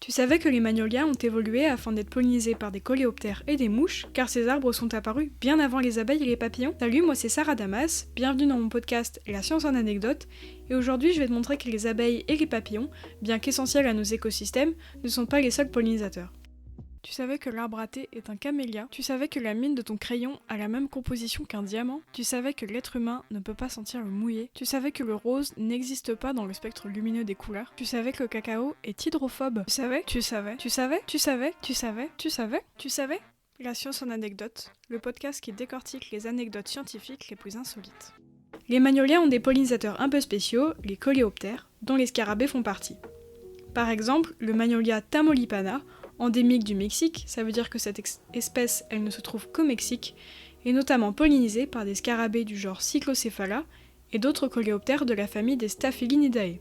Tu savais que les magnolias ont évolué afin d'être pollinisés par des coléoptères et des mouches, car ces arbres sont apparus bien avant les abeilles et les papillons? Salut, moi c'est Sarah Damas, bienvenue dans mon podcast La science en anecdote, et aujourd'hui je vais te montrer que les abeilles et les papillons, bien qu'essentiels à nos écosystèmes, ne sont pas les seuls pollinisateurs. Tu savais que l'arbre à thé est un camélia? Tu savais que la mine de ton crayon a la même composition qu'un diamant? Tu savais que l'être humain ne peut pas sentir le mouillé? Tu savais que le rose n'existe pas dans le spectre lumineux des couleurs? Tu savais que le cacao est hydrophobe? Tu savais? Tu savais? Tu savais? Tu savais? Tu savais? Tu savais? Tu savais? La science en anecdote, le podcast qui décortique les anecdotes scientifiques les plus insolites. Les magnolias ont des pollinisateurs un peu spéciaux, les coléoptères, dont les scarabées font partie. Par exemple, le magnolia tamaulipanas, endémique du Mexique, ça veut dire que cette espèce, elle ne se trouve qu'au Mexique, est notamment pollinisée par des scarabées du genre Cyclocéphala et d'autres coléoptères de la famille des Staphylinidae.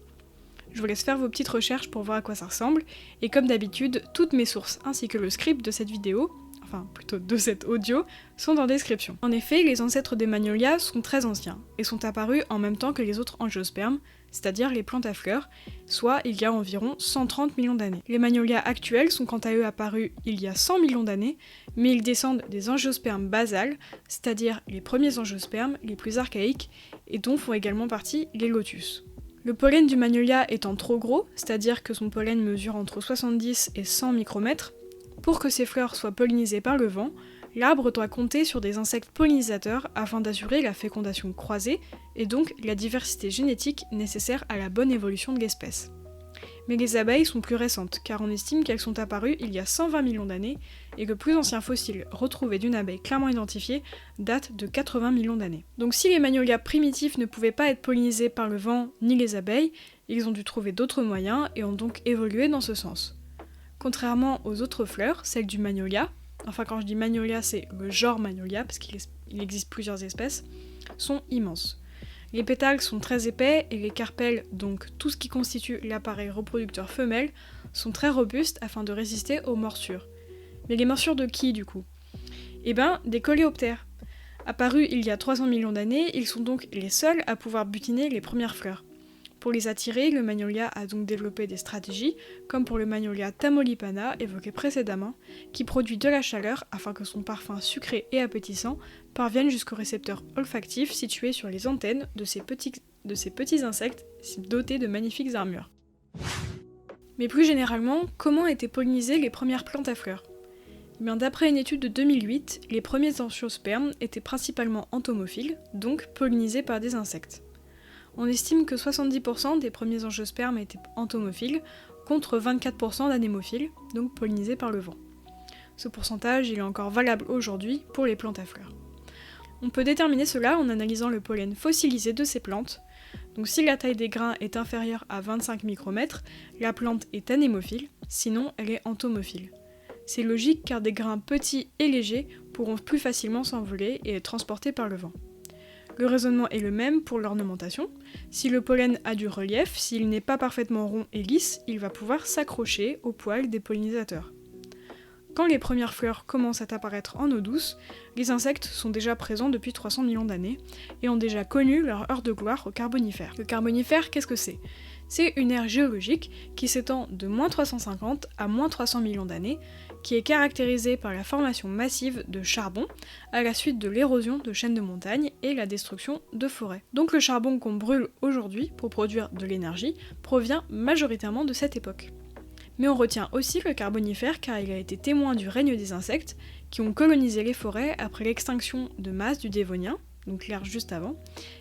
Je vous laisse faire vos petites recherches pour voir à quoi ça ressemble, et comme d'habitude, toutes mes sources ainsi que le script de cette vidéo, enfin plutôt de cet audio, sont en description. En effet, les ancêtres des magnolias sont très anciens, et sont apparus en même temps que les autres angiospermes, c'est-à-dire les plantes à fleurs, soit il y a environ 130 millions d'années. Les magnolias actuels sont quant à eux apparus il y a 100 millions d'années, mais ils descendent des angiospermes basales, c'est-à-dire les premiers angiospermes les plus archaïques, et dont font également partie les lotus. Le pollen du magnolia étant trop gros, c'est-à-dire que son pollen mesure entre 70 et 100 micromètres, pour que ses fleurs soient pollinisées par le vent, l'arbre doit compter sur des insectes pollinisateurs afin d'assurer la fécondation croisée et donc la diversité génétique nécessaire à la bonne évolution de l'espèce. Mais les abeilles sont plus récentes car on estime qu'elles sont apparues il y a 120 millions d'années et que le plus ancien fossile retrouvé d'une abeille clairement identifiée date de 80 millions d'années. Donc si les magnolias primitifs ne pouvaient pas être pollinisés par le vent ni les abeilles, ils ont dû trouver d'autres moyens et ont donc évolué dans ce sens. Contrairement aux autres fleurs, celles du magnolia, enfin quand je dis magnolia c'est le genre magnolia parce qu'il existe plusieurs espèces, sont immenses. Les pétales sont très épais et les carpelles, donc tout ce qui constitue l'appareil reproducteur femelle, sont très robustes afin de résister aux morsures. Mais les morsures de qui du coup? Eh ben, des coléoptères. Apparus il y a 300 millions d'années, ils sont donc les seuls à pouvoir butiner les premières fleurs. Pour les attirer, le magnolia a donc développé des stratégies, comme pour le magnolia tamaulipanas évoqué précédemment, qui produit de la chaleur afin que son parfum sucré et appétissant parvienne jusqu'aux récepteurs olfactifs situés sur les antennes de ces petits insectes dotés de magnifiques armures. Mais plus généralement, comment étaient pollinisées les premières plantes à fleurs? D'après une étude de 2008, les premiers angiospermes étaient principalement entomophiles, donc pollinisés par des insectes. On estime que 70% des premiers angiospermes étaient entomophiles, contre 24% d'anémophiles, donc pollinisés par le vent. Ce pourcentage il est encore valable aujourd'hui pour les plantes à fleurs. On peut déterminer cela en analysant le pollen fossilisé de ces plantes. Donc si la taille des grains est inférieure à 25 micromètres, la plante est anémophile, sinon elle est entomophile. C'est logique car des grains petits et légers pourront plus facilement s'envoler et être transportés par le vent. Le raisonnement est le même pour l'ornementation. Si le pollen a du relief, s'il n'est pas parfaitement rond et lisse, il va pouvoir s'accrocher aux poils des pollinisateurs. Quand les premières fleurs commencent à apparaître en eau douce, les insectes sont déjà présents depuis 300 millions d'années et ont déjà connu leur heure de gloire au Carbonifère. Le Carbonifère, qu'est-ce que c'est? C'est une ère géologique qui s'étend de moins 350 à moins 300 millions d'années, qui est caractérisée par la formation massive de charbon à la suite de l'érosion de chaînes de montagnes et la destruction de forêts. Donc le charbon qu'on brûle aujourd'hui pour produire de l'énergie provient majoritairement de cette époque. Mais on retient aussi le Carbonifère car il a été témoin du règne des insectes qui ont colonisé les forêts après l'extinction de masse du Dévonien, donc l'ère juste avant,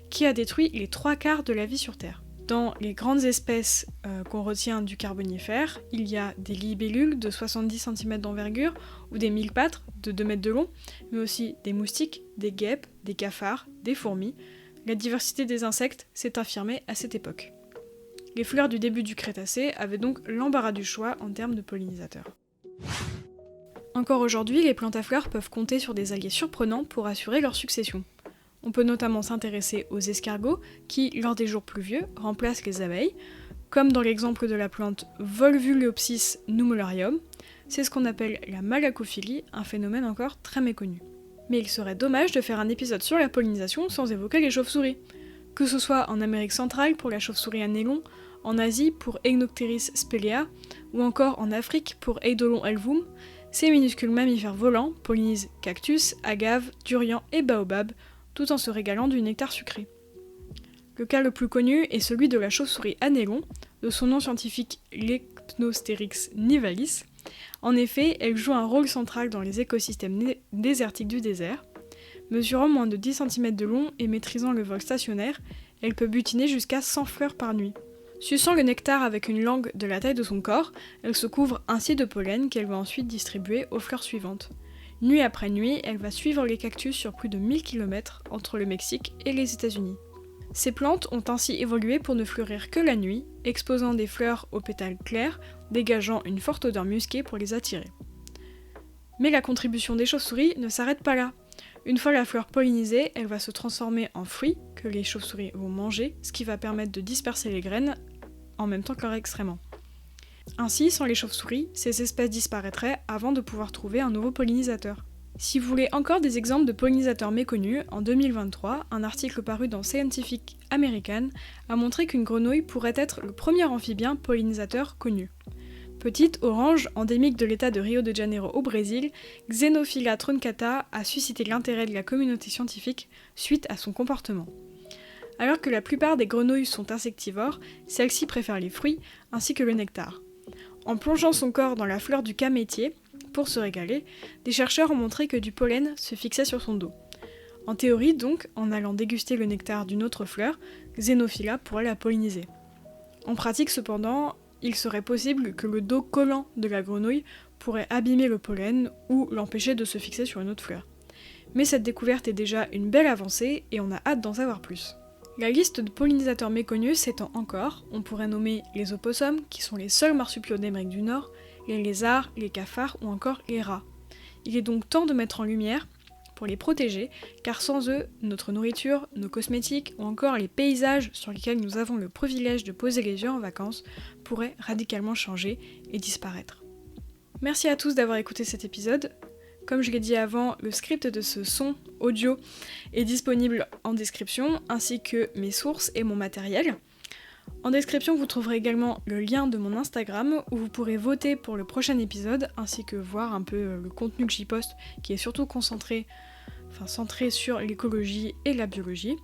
qui a détruit les 3/4 de la vie sur Terre. Dans les grandes espèces qu'on retient du Carbonifère, il y a des libellules de 70 cm d'envergure ou des mille-pattes de 2 mètres de long, mais aussi des moustiques, des guêpes, des cafards, des fourmis. La diversité des insectes s'est affirmée à cette époque. Les fleurs du début du Crétacé avaient donc l'embarras du choix en termes de pollinisateurs. Encore aujourd'hui, les plantes à fleurs peuvent compter sur des alliés surprenants pour assurer leur succession. On peut notamment s'intéresser aux escargots qui, lors des jours pluvieux, remplacent les abeilles, comme dans l'exemple de la plante Volvulopsis numularium. C'est ce qu'on appelle la malacophilie, un phénomène encore très méconnu. Mais il serait dommage de faire un épisode sur la pollinisation sans évoquer les chauves-souris. Que ce soit en Amérique centrale pour la chauve-souris à nez long, en Asie pour Echnopteris spelea, ou encore en Afrique pour Eidolon elvum, ces minuscules mammifères volants pollinisent cactus, agaves, durians et baobabs, tout en se régalant du nectar sucré. Le cas le plus connu est celui de la chauve-souris anélon, de son nom scientifique Lectnosterix nivalis. En effet, elle joue un rôle central dans les écosystèmes désertiques du désert. Mesurant moins de 10 cm de long et maîtrisant le vol stationnaire, elle peut butiner jusqu'à 100 fleurs par nuit. Suçant le nectar avec une langue de la taille de son corps, elle se couvre ainsi de pollen qu'elle va ensuite distribuer aux fleurs suivantes. Nuit après nuit, elle va suivre les cactus sur plus de 1000 km entre le Mexique et les États-Unis. Ces plantes ont ainsi évolué pour ne fleurir que la nuit, exposant des fleurs aux pétales clairs, dégageant une forte odeur musquée pour les attirer. Mais la contribution des chauves-souris ne s'arrête pas là. Une fois la fleur pollinisée, elle va se transformer en fruit que les chauves-souris vont manger, ce qui va permettre de disperser les graines en même temps que leur excrément. Ainsi, sans les chauves-souris, ces espèces disparaîtraient avant de pouvoir trouver un nouveau pollinisateur. Si vous voulez encore des exemples de pollinisateurs méconnus, en 2023, un article paru dans Scientific American a montré qu'une grenouille pourrait être le premier amphibien pollinisateur connu. Petite, orange, endémique de l'état de Rio de Janeiro au Brésil, Xenophila truncata a suscité l'intérêt de la communauté scientifique suite à son comportement. Alors que la plupart des grenouilles sont insectivores, celles-ci préfèrent les fruits ainsi que le nectar. En plongeant son corps dans la fleur du camétier, pour se régaler, des chercheurs ont montré que du pollen se fixait sur son dos. En théorie donc, en allant déguster le nectar d'une autre fleur, Xenophila pourrait la polliniser. En pratique cependant, il serait possible que le dos collant de la grenouille pourrait abîmer le pollen ou l'empêcher de se fixer sur une autre fleur. Mais cette découverte est déjà une belle avancée et on a hâte d'en savoir plus. La liste de pollinisateurs méconnus s'étend encore, on pourrait nommer les opossums, qui sont les seuls marsupiaux d'Amérique du Nord, les lézards, les cafards ou encore les rats. Il est donc temps de mettre en lumière pour les protéger, car sans eux, notre nourriture, nos cosmétiques ou encore les paysages sur lesquels nous avons le privilège de poser les yeux en vacances pourraient radicalement changer et disparaître. Merci à tous d'avoir écouté cet épisode. Comme je l'ai dit avant, le script de ce son audio est disponible en description, ainsi que mes sources et mon matériel. En description, vous trouverez également le lien de mon Instagram où vous pourrez voter pour le prochain épisode ainsi que voir un peu le contenu que j'y poste qui est surtout centré sur l'écologie et la biologie.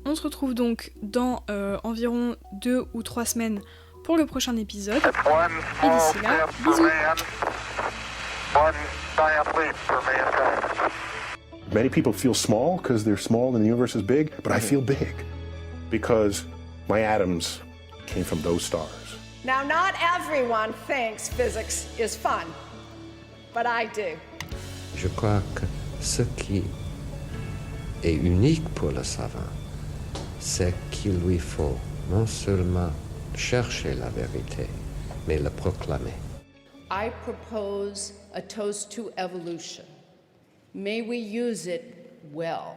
On se retrouve donc dans environ 2 ou 3 semaines pour le prochain épisode. Et d'ici là, bisous! Many people feel small because they're small and the universe is big, but I feel big because my atoms came from those stars. Now, not everyone thinks physics is fun, but I do. Je crois que ce qui est unique pour le savant, c'est qu'il lui faut non seulement chercher la vérité, mais la proclamer. I propose a toast to evolution. May we use it well.